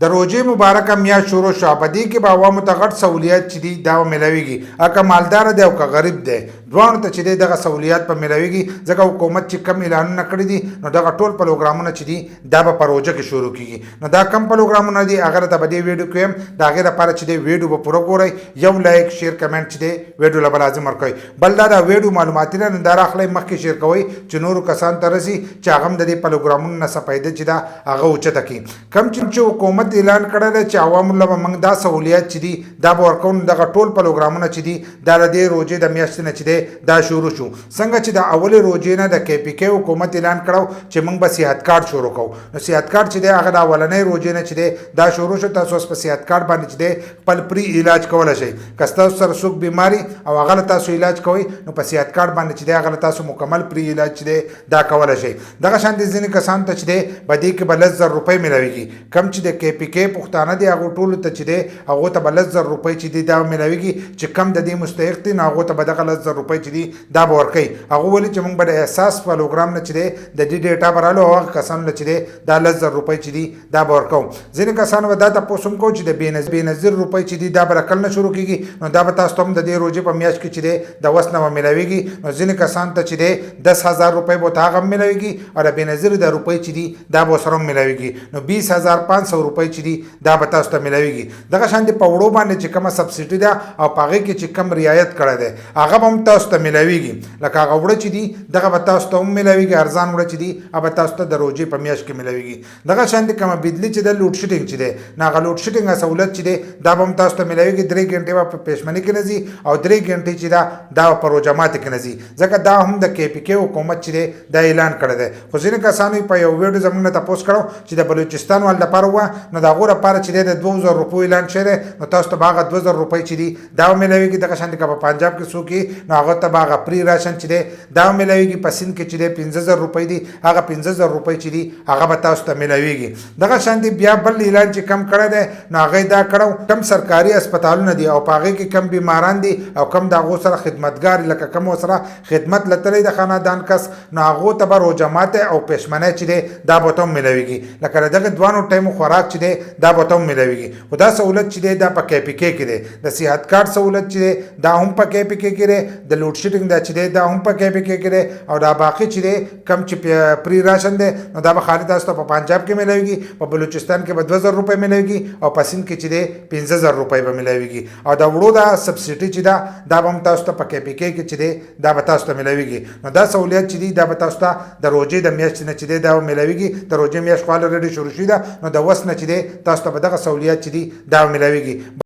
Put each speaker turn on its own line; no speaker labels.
د روژې مبارکه میاشت شروع شوه په دې کې به عوامو ته غټ سہولیات چې دي دا ملاویږي که مالدار دی او که غریب دی دواړو ته چې دی دغه سہولیات په ملاویږي ځکه حکومت چې کم اعلانونه کړي دي نو دغه ټول پروګرامونه چې دي دا به په روژه کې شروع کیږي نو دا کم پروګرامونه دي هغه ته به دې ویډیو کې هم د هغې لپاره چې دی ویډیو به پوره ګورئ یو لایک شیر کمنټ چې دی ویډیو له به لازم ورکوئ بل دا ویډیو معلوماتي نه دا راخلی مخکې شیر کوئ چې نورو کسانو ته رسي چې هغه هم د دې پروګرامونو نه څه فایده چې دا هغه اوچته کړي کم چې حکومت اعلان کړی دی چې عوامو له به موږ دا سہولیات چې دي دا به ورکوو نو دغه ټول پروګرامونه چې دي دا د دې روژې د میاشتې نه چې دی دا شروع شو څنګه چې د اولې روژې نه د کې پي کې حکومت اعلان کړو چې موږ به صحت کارت شروع کوو نو صحت کارت چې دی هغه د اولنۍ روژې نه چې دی دا شروع شو تاسو اوس په صحت کارت باندې چې دی خپل پري علاج کولی شئ که ستاسو سره څوک بیماري او هغه له تاسو علاج کوئ نو په صحت کارت باندې چې دی هغه له تاسو مکمل پري علاج چې دی دا کولی شئ دغه شان دي ځینې کسانو ته چې دی په دې کې به 10,000 روپۍ ملاویږي کم چې د کې پي کې پښتانه دي هغو ټولو ته چې دی هغو ته به 10,000 روپۍ چې دي دا ملاویږي چې کم د دې مستحق دي نو هغو ته به دغه 10,000 روپۍ چې دي دا به ورکوي هغه ولې چې موږ به د احساس پروګرام نه چې دی د دې ډیټا به رالو هغه کسانو چې دی دا 10,000 روپۍ چې دي دا به ورکوو ځینې کسانو به دا تپوس هم کوو چې د بېنظیر روپۍ چې دي دا به راکل نه شروع کېږي نو دا به تاسو ته هم د دې روژې په میاشت کې چې دی د وس نه به ملاویږي نو ځینې کسانو ته چې دی 10,000 روپۍ به ورته هغه هم ملاویږي او د بېنظیر د روپۍ چې دي دا به ورسره هم ملاویږي نو 20,500 روپۍ چې دي دا به تاسو ته ملاویږي دغه شان د په وړو باندې چې کومه سبسډي ده او په هغې کې چې کم رعایت کړی دی هغه به هم تاسو ته ملاویږي لکه هغه وړه چې دي دغه به تاسو ته هم ملاویږي ارزان وړه چې دي هغه به تاسو ته د روژې په میاشت کې ملاویږي دغه شان د کومه بجلي چې د لوډ شیډینګ چې دی نو هغه لوډ شیډینګ سهولت چې دی دا به هم تاسو ته ملاویږي 3 ګنټې به په پېشمني کې نه ځي او 3 ګنټې چې دا په روژه ماتي کې نه ځي ځکه دا هم د کې پي کې حکومت چې دی دا اعلان کړی دی خو ځینې کسانو په یو ویډیو زموږ نه تپوس کړو چې د بلوچستان وال لپاره وه نو د هغو لپاره چې دی د 2,000 روپیو اعلان شوی دی نو تاسو ته به هغه 2,000 روپۍ چې دي دا به ملاویږي دغه شان که په پنجاب کې څوک نو هغه ته به هغه پري راشن چې دی دا به ملاویږي په سیند کې چې دی 15,000 روپۍ دي هغه 15,000 روپۍ چې دي هغه به تاسو ته ملاویږي دغه شان دی بیا بل اعلان چې کم کړی دی نو هغه دا کړو کم سرکاري هسپتالونه دي او په هغې کې کم بیماران دي او کم د هغو سره خدمتګار لکه کم سره خدمت لتلی د خاندان کس نو هغو ته به روژه ماتی او پېشمنی چې دی دا به ته هم ملاویږي لکه د دغه دوانو ټایمو خوراک چې دی دا به ته هم ملاویږي خو دا سهولت چې دی دا په کې پي کې کې دی د صحت کارت سهولت چې دی دا هم په کې پي کې کې دی د لوډ شیډینګ دا چې دی دا هم په کې پي کې کې دی او دا باقي چې دی کم چې پري راشن دی نو دا به خالي تاسو ته په پنجاب کې ملاویږي په بلوچستان کې به 2,000 روپۍ ملاویږي او په سیند کې چې دی 15,000 روپۍ به ملاویږي او دا وړو دا سبسډي چې دا به هم تاسو ته په کې پي کې کې چې دی دا به تاسو ته ملاویږي نو دا سهولیت چې دی دا به تاسو ته د روژې د میاشتې نه چې دی دا به ملاویږي د روژې میاشت خو الریډي شروع شوې ده نو د وس نه چې دی تاسو ته به دغه سهولیت چې دی دا به ملاویږي